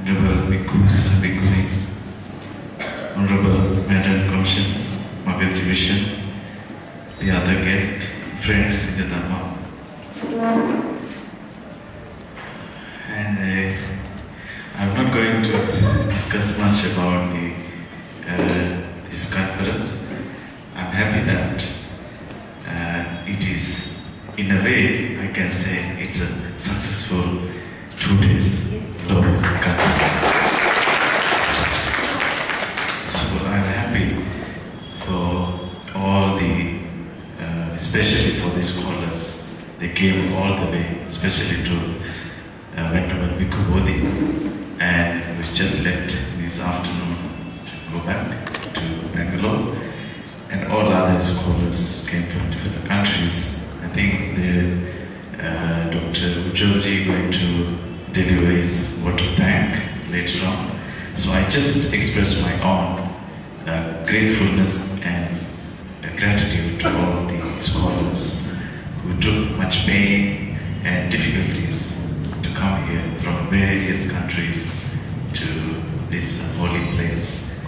Venerable Bhikkhus and Bhikkhunis, Honorable Madam Commission, Mabel Division, the other guests, friends in the Dharma. And I'm not going to discuss much about this conference. I'm happy that it is, in a way, I can say it's a successful 2 days long conference. So I'm happy for all the, especially for the scholars. They came all the way, especially to Venerable Bhikkhu Bodhi, and we just left this afternoon to go back to Bangalore. And all other scholars came from different countries. I think Dr. Ujjolji going to deliver his vote of thank later on. So I just express my own gratefulness and gratitude to all the scholars who took much pain and difficulties to come here from various countries to this holy place.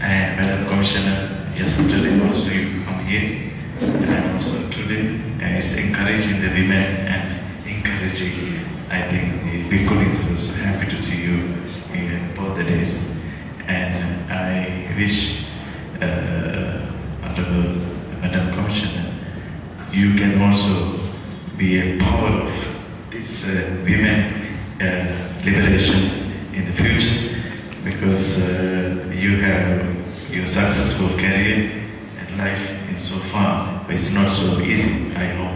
And Madam Commissioner, yesterday also you come here, and also today, and it's encouraging the women and encouraging, I think, the Bhikkhunis. Was happy to see you here both the days. And I wish, Honorable Madam Commissioner, you can also be a power of this women liberation in the future, because you have your successful career and life in so far, but it's not so easy. I know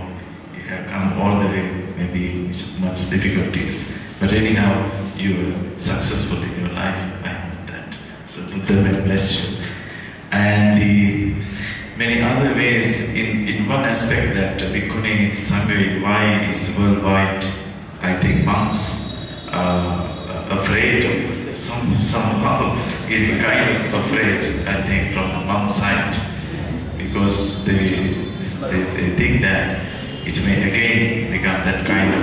you have come all the way, maybe with much difficulties, but anyhow you are successful in your life. I know that. So Buddha may bless you. And the many other ways, in one aspect that Bhikkhuni Sangha, why is worldwide, I think monks are afraid of somehow getting kind of afraid, I think, from the monk side, because they think that it may again become that kind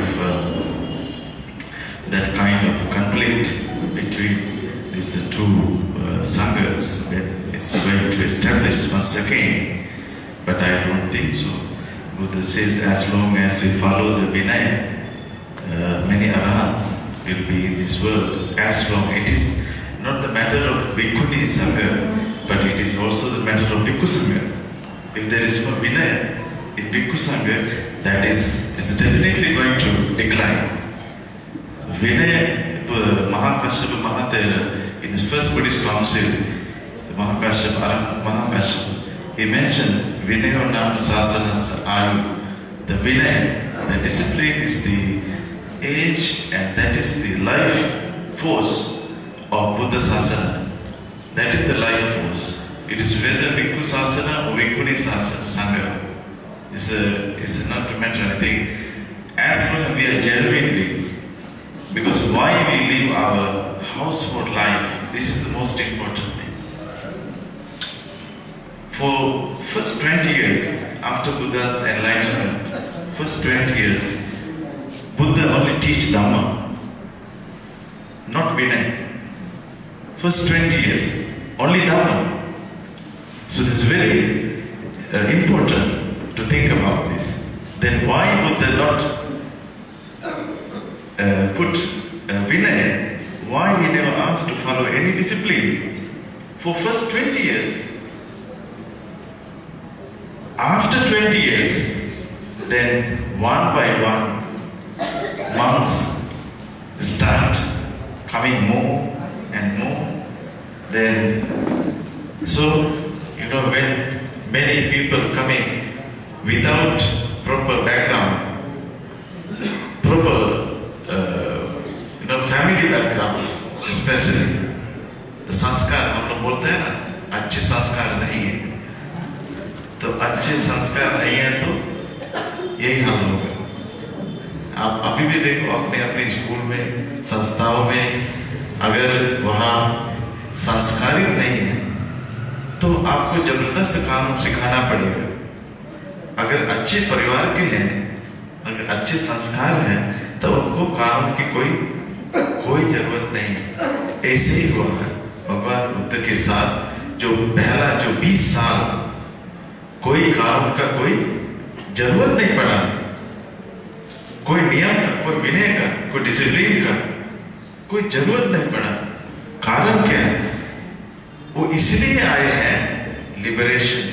of conflict between these two sanghas that is going to establish once again. But I don't think so. Buddha says, as long as we follow the Vinaya, many arahats will be in this world. As long it is not the matter of Bhikkhuni Sangha, but it is also the matter of Bhikkhu Sangha. If there is no Vinaya in Bhikkhu Sangha, that is definitely going to decline. Vinaya, Mahakashyapa Mahatera, in his first Buddhist council, the Mahakashyapa, he mentioned Vinaya Nama Sasanas Ayu. The Vinaya, the discipline is the age, and that is the life force of Buddha Sasana. That is the life force. It is whether Bhikkhu Sasana or Bhikkhuni Sangha. It's not a matter, I think, as long as we are genuinely, because why we live our household life, this is the most important thing. For first 20 years, after Buddha's enlightenment, first 20 years, Buddha only teach Dhamma, not Vinaya. First 20 years, only Dhamma. So this is very important to think about this. Then why Buddha not put Vinaya? Why he never asked to follow any discipline for first 20 years? After 20 years, then one by one, monks start coming more and more. Then, so, when many people coming without proper background, proper, family background, especially, the sanskar, हम लोग बोलते हैं ना, अच्छे संस्कार नहीं है. तो अच्छे संस्कार नहीं है तो यही हाल होगा. आप अभी भी देखो अपने स्कूल में, संस्थाओं में, अगर वहाँ संस्कारित नहीं है तो आपको जबरदस्त कानून सिखाना पड़ेगा. अगर अच्छे परिवार के हैं, अगर अच्छे संस्कार हैं, तो उनको कानून की कोई जरूरत नहीं है। ऐसे ही हुआ है भगवान बुद्ध के साथ। जो पहला जो 20 साल कोई कानून का कोई जरूरत नहीं पड़ा, कोई नियम का, कोई विनय का, कोई डिसिप्लिन का कोई जरूरत नहीं पड़ा। कारण क्या है? वो इसलिए आए हैं liberation,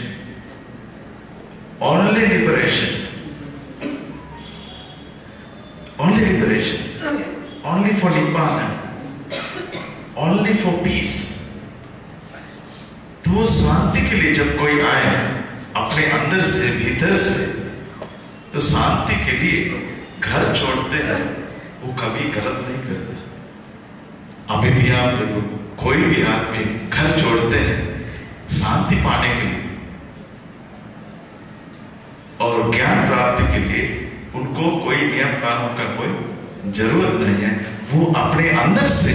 only liberation, only liberation, only for Nibbana, only for peace. तो शांति के लिए जब कोई आए अपने अंदर से, भीतर से, तो शांति के लिए घर छोड़ते हैं, वो कभी गलत नहीं करता। अभी भी आप देखो, कोई भी आदमी घर छोड़ते हैं शांति पाने के लिए और ज्ञान प्राप्ति के लिए। उनको कोई नियम कानून का कोई जरूरत नहीं है। वो अपने अंदर से,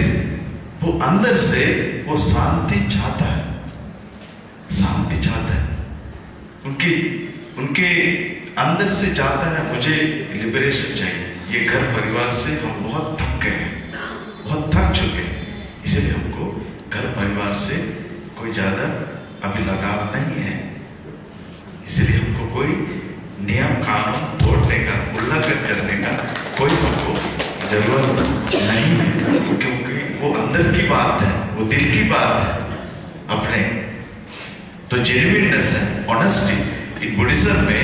वो अंदर से वो शांति चाहता है, शांति चाहता है। उनके अंदर से चाहता है मुझे लिबरेशन चाहिए। ये घर परिवार से हम बहुत थक गए हैं, बहुत थक चुके हैं, इसलिए हमको घर परिवार से कोई ज्यादा अभी लगाव नहीं है। इसलिए हमको कोई नियम कानून तोड़ने का, उल्लंघन करने का कोई हमको जरूरत नहीं है, क्योंकि वो अंदर की बात है, वो दिल की बात है अपने। तो जेन्युइननेस है, ऑनेस्टी। इन बुद्धिज्म में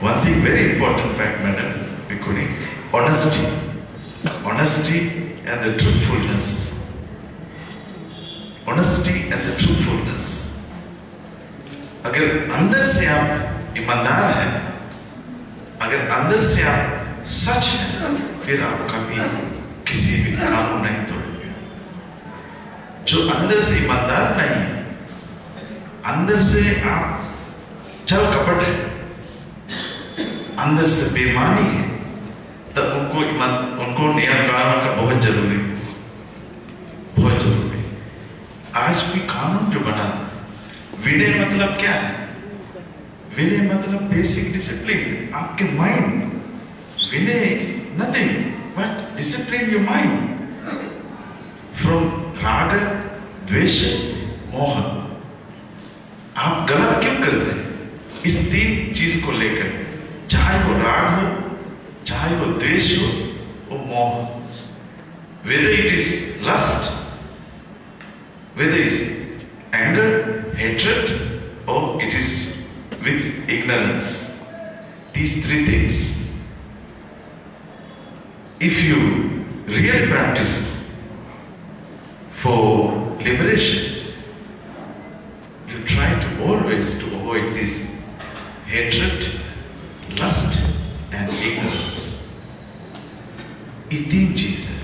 one thing very important fact madam bhikkhuni, honesty, honesty and the truthfulness, honesty and the truthfulness. अगर अंदर से आप ईमानदार हैं, अगर अंदर से आप सच हैं, फिर आप कभी किसी भी कानून नहीं तोड़ेंगे। जो अंदर से ईमानदार नहीं है, अंदर से आप छल कपट है, अंदर से बेईमानी है, तब उनको नियम कानून का बहुत जरूरी, बहुत जरूरी। आज भी कानून जो बना, विनय मतलब क्या है? विनय मतलब बेसिक डिसिप्लिन, आपके mind. Vinay is nothing but discipline your mind from राग, द्वेष, मोह। आप गलत क्यों करते हैं? इस 3 चीज को लेकर, चाहे वो राग हो, चाहे वो द्वेष हो, वो मोह। whether it is lust, whether it is anger, hatred, or it is with ignorance. These 3 things. If you really practice for liberation, you try to always to avoid this hatred, lust and ignorance. ये 3 चीज है।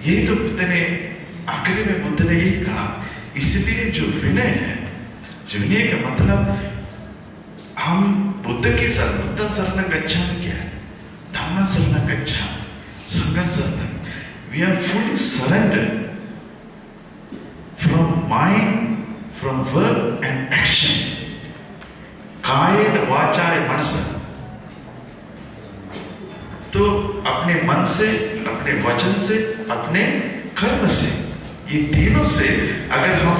यही तो बुद्ध ने आखिरी में बुद्ध ने यही कहा। इसलिए जो विनय है, जो विनय का मतलब, हम बुद्ध शरणं गच्छामि क्या है? धम्मं शरणं गच्छामि, संघं शरणं। We are fully surrendered from mind, from word and action. कायेन वाचा मनसा। तो अपने मन से, अपने वचन से, अपने कर्म से, ये तीनों से अगर हम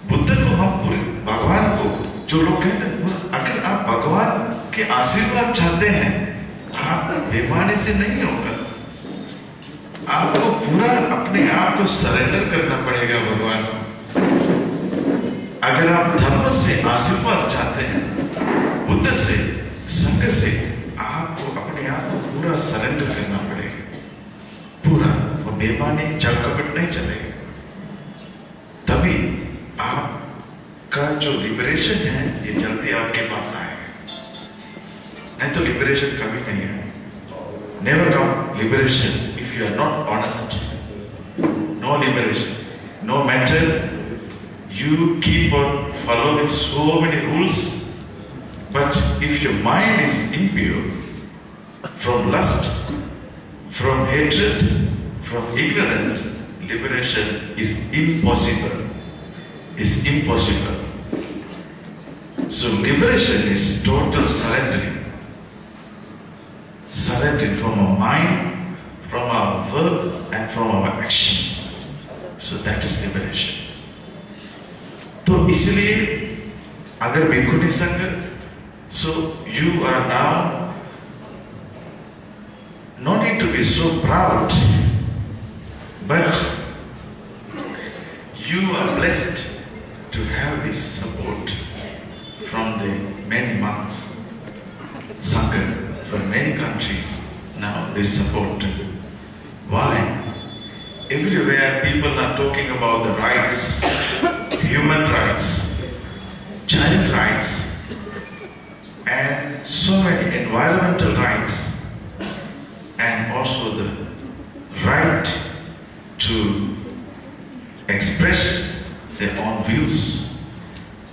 बुद्ध को, हम पूरे भगवान को, जो लोग कहते हैं अगर आप भगवान के आशीर्वाद चाहते हैं, आप बेईमानी से नहीं होगा। आपको पूरा अपने आप को सरेंडर करना पड़ेगा भगवान को। अगर आप धर्म से आशीर्वाद चाहते हैं, बुद्ध से, संघ से, आपको अपने आप को पूरा सरेंडर करना पड़ेगा, पूरा। वो बेईमानी, छल कपट नहीं चलेगा। तभी आपका जो लिबरेशन है ये जल्दी आपके पास आएगा। नहीं तो लिबरेशन कभी नहीं है। Never come liberation if you are not honest. No liberation. No matter you keep on following so many rules, but if your mind is impure from lust, from hatred, from ignorance, liberation is impossible. Is impossible. So liberation is total surrendering. Surrendering from our mind, from our verb and from our action. So that is liberation. तो इसलिए अगर भिक्षुनी संघ, so you are now no need to be so proud, but you are blessed to have this support from the many monks, Sangha from many countries. Now they support. Why? Everywhere people are talking about the rights, human rights, child rights, and so many environmental rights, and also the right to express their own views.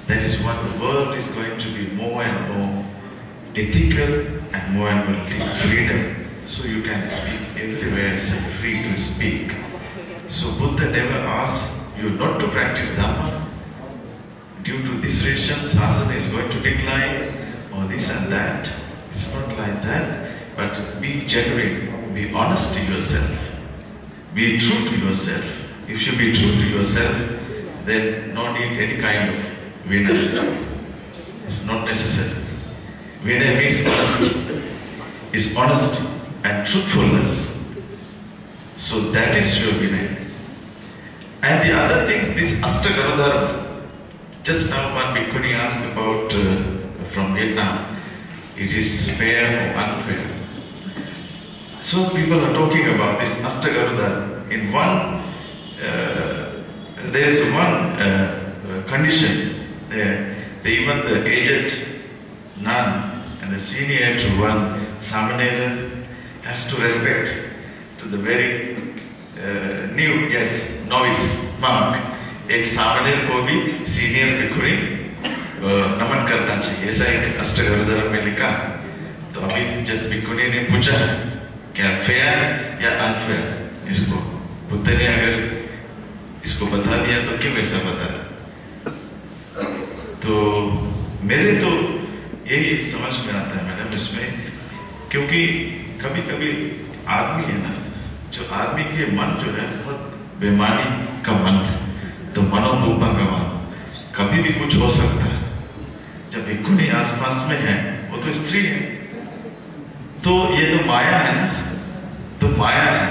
That is what the world is going to be more and more ethical and more and more freedom. So you can speak everywhere, is free to speak. So Buddha never asked you not to practice Dhamma. Due to this reason, Sasana is going to decline, or this and that. It's not like that. But be genuine, be honest to yourself. Be true to yourself. If you be true to yourself, then no need any kind of Vinaya. It's not necessary. Vinaya means honesty. It's honesty and truthfulness. So that is your Vinaya. And the other things, this Astagaradharma. Just now one Bhikkhuni asked about from Vietnam. It is fair or unfair. So people are talking about this Astagaradharma. In one, there is one condition. Even the aged nun and the senior to one samanera has to respect to the very new, yes, novice monk. एक सामनेर को भी senior भिक्षुनी नमन करना चाहिए, ऐसा एक अष्टगारधर्म में लिखा। तो अभी जिस भिक्षुनी ने पूछा क्या फेयर या अनफेयर, इसको बुद्ध ने अगर इसको बता दिया तो क्यों ऐसा बता? तो मेरे तो यही समझ में आता है मैडम इसमें, क्योंकि कभी कभी आदमी है ना, जो आदमी के मन जो है बहुत बेमानी का मन है, तो मनोभूपंगमान कभी भी कुछ हो सकता है। जब भिक्षुनी आसपास में है, वो तो स्त्री है, तो ये तो माया है ना, तो माया है,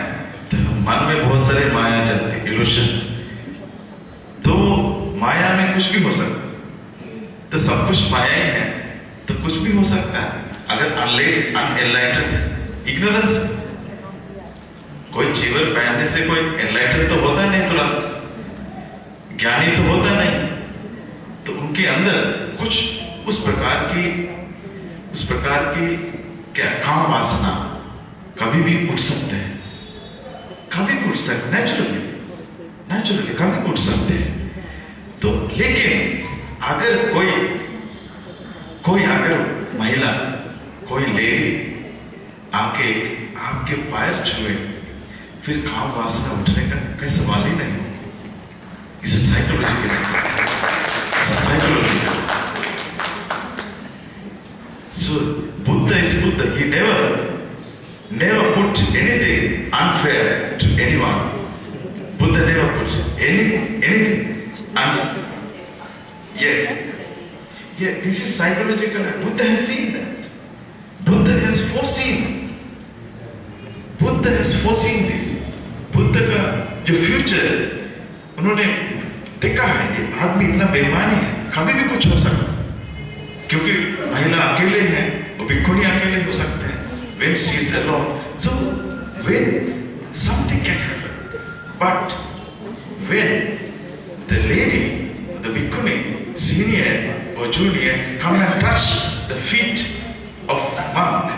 तो मन में बहुत सारे माया चलती है, इल्यूशन। तो माया में कुछ भी हो सकता है, तो सब कुछ माया ही है, तो कुछ भी हो सकता है। अगर अनएनलाइटेड इग्नोरेंस, कोई चीवर पहनने से कोई एनलाइटेड तो होता नहीं, तुरंत ज्ञानी तो होता नहीं, तो उनके अंदर कुछ उस प्रकार की क्या काम वासना कभी भी उठ सकते हैं, कभी भी उठ सकते, नेचुरली कभी उठ सकते हैं। तो लेकिन अगर कोई अगर महिला, कोई लेडी आके आपके पैर छुए, फिर काम वासना उठने का कोई सवाल ही नहीं हो। It's a psychological. So Buddha is Buddha. He never put anything unfair to anyone. Buddha never put anything unfair. Yeah, this is psychological. Buddha has seen that. Buddha has foreseen this. Buddha का जो future उन्होंने देखा है, ये आदमी इतना बेईमान है, कभी भी कुछ हो सकता है, क्योंकि महिला अकेले है, वो भिक्षुनी अकेले हो सकते हैं, when she is alone, so when something can happen, but when the lady, the भिक्षुनी, senior or junior, come and touch the feet of monk,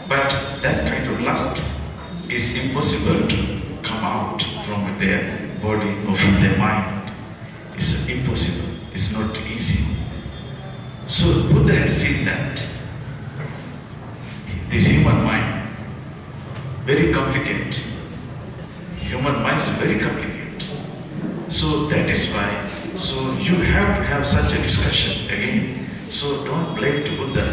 but that kind of lust is impossible to come out from their body or from their mind. It's impossible. It's not easy. So Buddha has seen that. This human mind, very complicated. Human mind is very complicated. So that is why, so you have to have such a discussion again. So don't blame to Buddha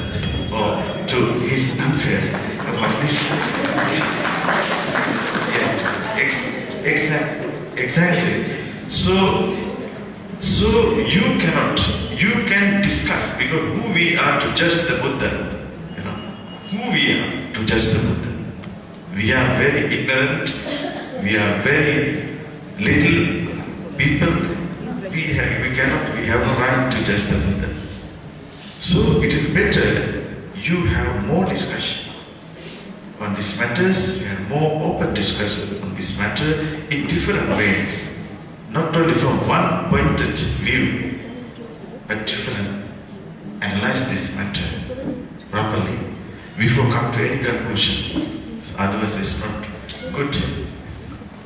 or to his unfair about this. Exactly. So you can discuss, because who we are to judge the Buddha, who we are to judge the Buddha. We are very ignorant, we are very little people, we have no right to judge the Buddha. So it is better you have more discussion on these matters, you have more open discussion on this matter in different ways, not only from one pointed view, but different. Analyze this matter properly before come to any conclusion. Otherwise it's not good.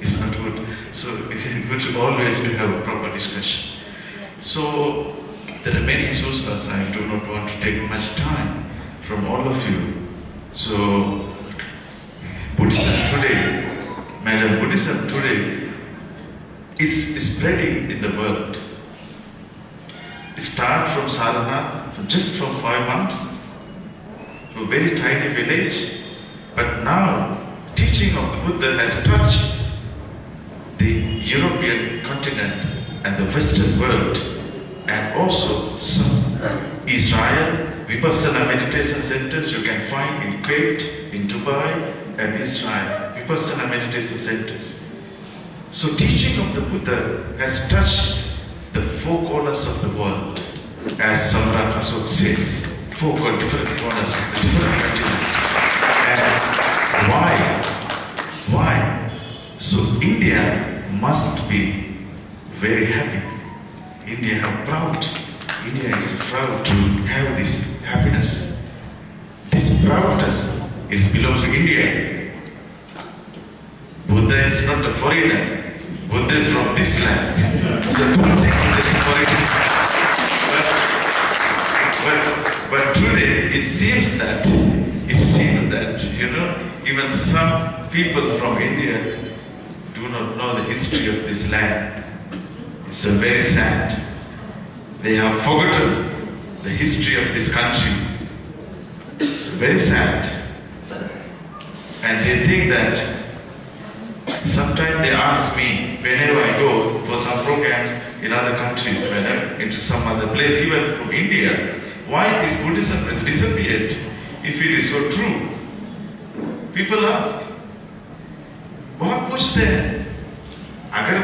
It's not good. So it is good to always have a proper discussion. So there are many issues, but I do not want to take much time from all of you. So Buddhism today, Madam, Buddhism today is spreading in the world. It started from sadhana, just from 5 months, to a very tiny village. But now, teaching of the Buddha has touched the European continent and the Western world, and also some Israel, Vipassana meditation centers you can find in Kuwait, in Dubai, and Israel, Vipassana meditation centers. So teaching of the Buddha has touched the 4 corners of the world, as Samrat Asok says, 4 different corners of the different continents. And why? So India must be very happy. India is proud to have this happiness. This proudness belongs to India. Buddha is not a foreigner. Buddha is from this land. So don't think Buddha is foreigner. But today it seems that even some people from India do not know the history of this land. It's very sad. They have forgotten the history of this country. Very sad. And they think that, sometimes they ask me, whenever I go for some programs in other countries, into some other place, even from India, why is Buddhism has disappeared if it is so true? People ask. बहुत पूछते हैं, अगर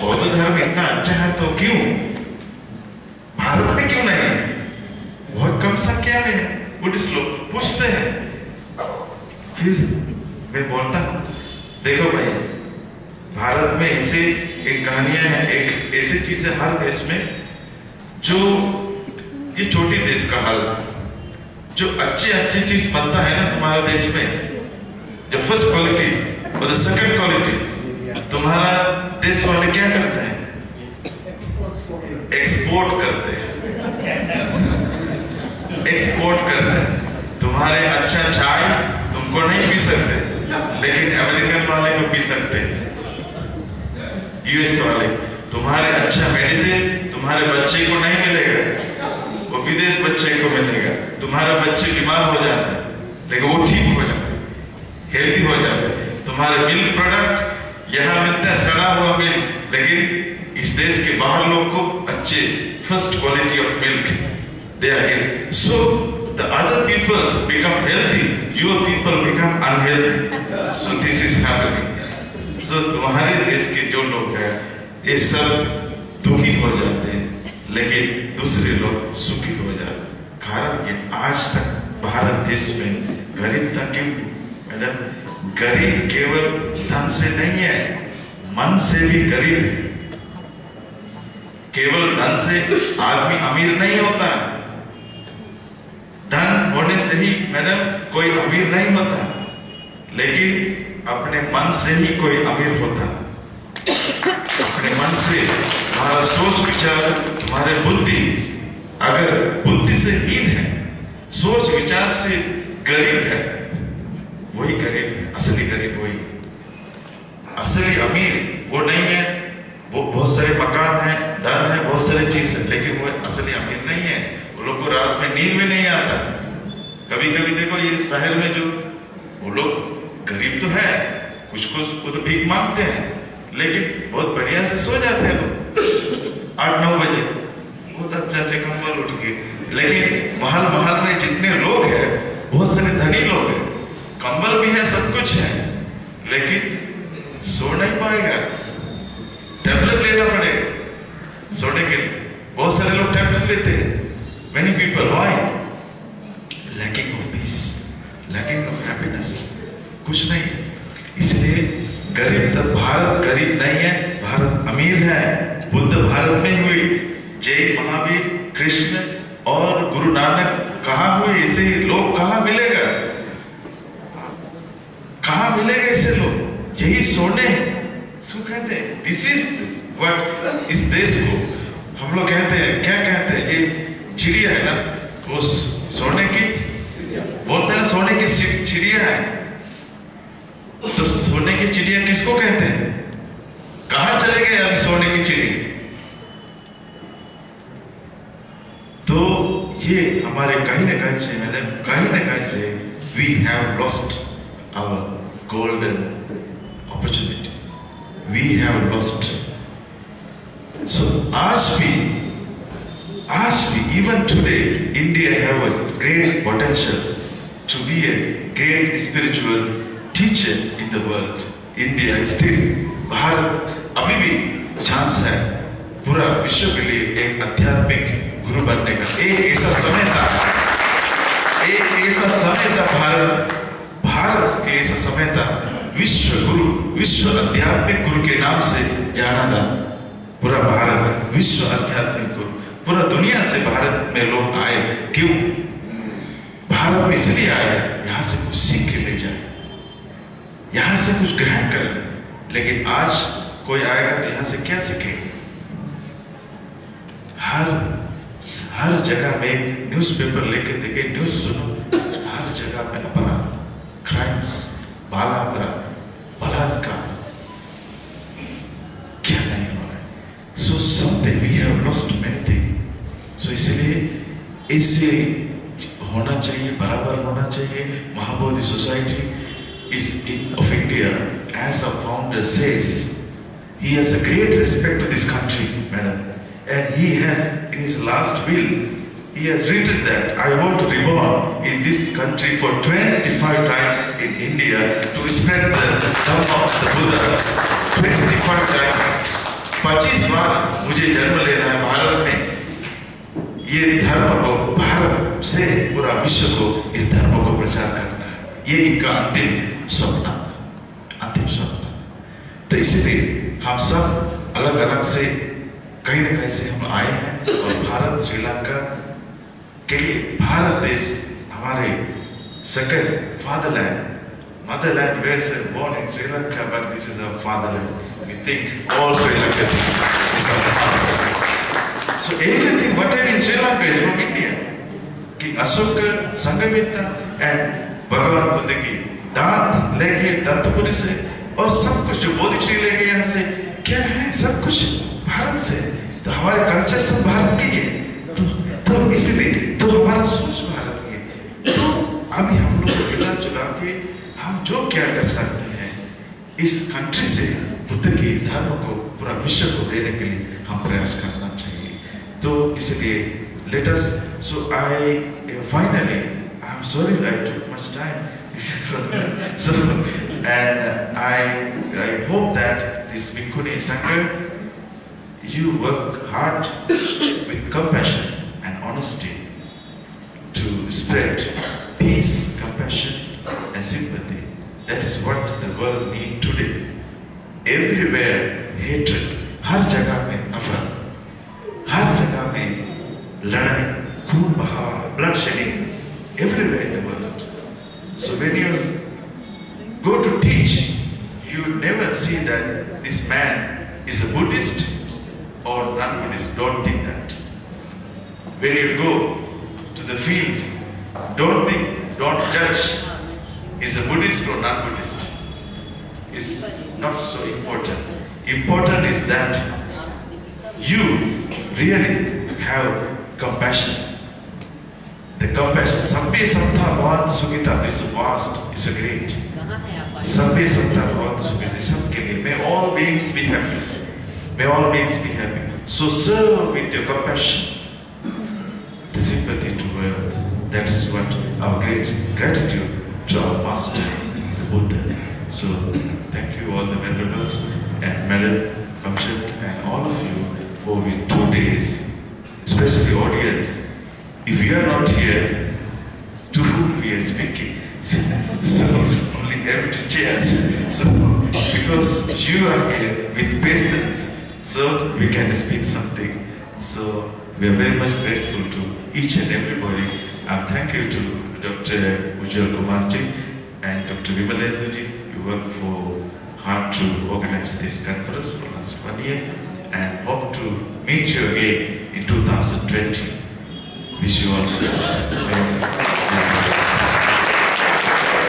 बौद्ध धर्म इतना अच्छा है तो क्यों भारत में क्यों नहीं है? बहुत कम संख्या में बुद्धिस्ट लोग पूछते हैं। फिर मैं बोलता हूँ, देखो भाई, भारत में ऐसे एक कहानियां हैं, एक ऐसी चीज है हर देश में, जो ये छोटी देश का हाल, जो अच्छी चीज बनता है ना तुम्हारे देश में, जो फर्स्ट क्वालिटी और सेकंड क्वालिटी, तुम्हारा देश वाले क्या करते हैं? एक्सपोर्ट करते हैं। तुम्हारे अच्छा चाय तुमको नहीं पी सकते, लेकिन अमेरिकन वाले को पी सकते हैं, यूएस वाले। तुम्हारे अच्छा मेडिसिन तुम्हारे बच्चे को नहीं मिलेगा, वो विदेश बच्चे को मिलेगा। तुम्हारे बच्चे बीमार हो जाते हैं, लेकिन वो ठीक हो जाते, हेल्दी हो जाते। तुम्हारे मिल्क प्रोडक्ट यहाँ मिलता है सड़ा हुआ मिल्क, लेकिन इस देश के बाहर लोग को अच्छे first quality of milk they are getting. So the other peoples become healthy, your people become unhealthy. So this is happening. So तुम्हारे देश के जो लोग हैं ये सब दुखी हो जाते हैं, लेकिन दूसरे लोग सुखी हो जाते हैं। कारण ये आज तक भारत देश में गरीबता क्यों? मैडम, गरीब केवल धन से नहीं है, मन से भी गरीब है। केवल धन से आदमी अमीर नहीं होता, धन होने से ही मैडम कोई अमीर नहीं होता, लेकिन अपने मन से ही कोई अमीर होता। अपने मन से तुम्हारा सोच विचार, तुम्हारे बुद्धि अगर बुद्धि से हीन है, सोच विचार से गरीब है, वही गरीब है, असली गरीब वही। असली अमीर वो नहीं है, वो बहुत सारे मकान है, धन है, बहुत सारी चीज है, लेकिन वो असली अमीर नहीं है। वो लोग को रात में नींद में नहीं आता। कभी कभी देखो ये शहर में जो वो लोग गरीब तो है, कुछ वो तो भीख मांगते हैं, लेकिन बहुत बढ़िया से सो जाते हैं लोग 8-9 बजे, बहुत अच्छा से कंबल उठ के। लेकिन महल में जितने लोग हैं, बहुत सारे धनी लोग हैं, कंबल भी है, सब कुछ है, लेकिन सो नहीं पाएगा, टैबलेट लेना पड़ेगा सोने के लिए। बहुत सारे लोग टैबलेट लेते हैं। Many people, why? Lacking of peace, lacking of happiness, कुछ नहीं है। इसलिए गरीब तब, भारत गरीब नहीं है, भारत अमीर है। बुद्ध भारत में हुई, जैन, महावीर, कृष्ण और गुरु नानक कहाँ हुए? ऐसे लोग कहाँ मिलेगा? कहाँ मिलेगा ऐसे लोग? यही सोने सो कहते हैं। दिस इज व्हाट इस देश को हम लोग कहते हैं, क्या कहते हैं? ये चिड़िया है ना, वो सोने की बोलते हैं, सोने की चिड़िया है। तो सोने की चिड़िया किसको कहते हैं? कहां चले गए अब सोने की चिड़िया? तो ये हमारे कहीं न कहीं से we have lost our golden opportunity, we have lost. So आज भी even today India have a great potentials to be a great spiritual teacher in the world. India still, Bharat अभी भी चांस है पूरा विश्व के लिए एक आध्यात्मिक गुरु बनने का। एक ऐसा समय था भारत के ऐसा समय था, विश्व गुरु, विश्व आध्यात्मिक गुरु के नाम से जाना था पूरा भारत। विश्व आध्यात्मिक गुरु, पूरा दुनिया से भारत में लोग आए। क्यों? भारत में इसलिए आए, यहां से कुछ सीख के ले जाए, यहां से कुछ ग्रहण कर। लेकिन आज कोई आएगा तो यहां से क्या सीखेगा? हर जगह में न्यूज़पेपर लेके देखे, न्यूज सुनो, हर जगह में अपराध, क्राइम्स, बाल अपराध, बलात्कार, क्या नहीं हो रहा है? So something we have lost many things. So इसलिए ऐसे होना चाहिए, बराबर होना चाहिए। Mahabodhi society is of India, as our founder says, he has a great respect to this country, madam, and he has, in his last will, he has written that I want to be born in this country for 25 times in India to spread the dhamma of the Buddha. 25 times, 25 बार मुझे जन्म लेना है भारत में। ये धर्म को, भारत से पूरा विश्व को इस धर्म को प्रचार करना है, ये इनका अंतिम स्वप्न। तो इसलिए हम सब अलग अलग से कहीं न कहीं से हम आए हैं, और भारत, श्रीलंका के लिए, भारत देश हमारे second fatherland, motherland, where is born in Sri Lanka, but this is our fatherland. We think all Sri Lanka is our fatherland. So everything whatever in Sri Lanka is from India. कि Ashok, Sanghamitra and भगवान बुद्ध की दांत लेके दत्तपुरी से, और सब कुछ जो बोधि ट्री लेके यहाँ से, क्या है? सब कुछ भारत से। तो हमारे कल्चर सब भारत के है, तो इसलिए तो हमारा सोच भारत की है। तो अभी हम लोग मिला जुला के हम जो क्या कर सकते हैं इस कंट्री से बुद्ध की धर्म को पूरा विश्व को देने के लिए हम प्रयास करना चाहिए। तो इसलिए let us, so finally I'm sorry I took much time. So and I hope that this Bhikkhuni Sangha, you work hard with compassion and honesty to spread peace, compassion and sympathy. That is what the world needs today. Everywhere hatred, हर जगह में नफरत, हर जगह में लड़ाई, खून बहाव, blood shedding, everywhere in the world. So when you go to teach, you never see that this man is a Buddhist or non-Buddhist. Don't think that. When you go to the field, don't judge is a Buddhist or non-Buddhist. It's not so important. Important is that you really have compassion. The compassion. Sabbe Santa Bhavat Sugita is vast, is great. Sabbe Santa Bhavat Sugita, सबके लिए May all beings be happy. May all beings be happy. So serve with your compassion, the sympathy to earth. That is what our great gratitude to our Master, the Buddha. So thank you all the venerables and Madam Kamshat and all of you for these 2 days, especially audience. If you are not here, to whom we are speaking? So only empty chairs. So because you are here with patience, so we can speak something. So we are very much grateful to each and everybody. And thank you to Dr. Ujjwal Kumarji and Dr. Vimalendraji. You worked hard to organize this conference for last 1 year, and hope to meet you again in 2020. Wish you all the best.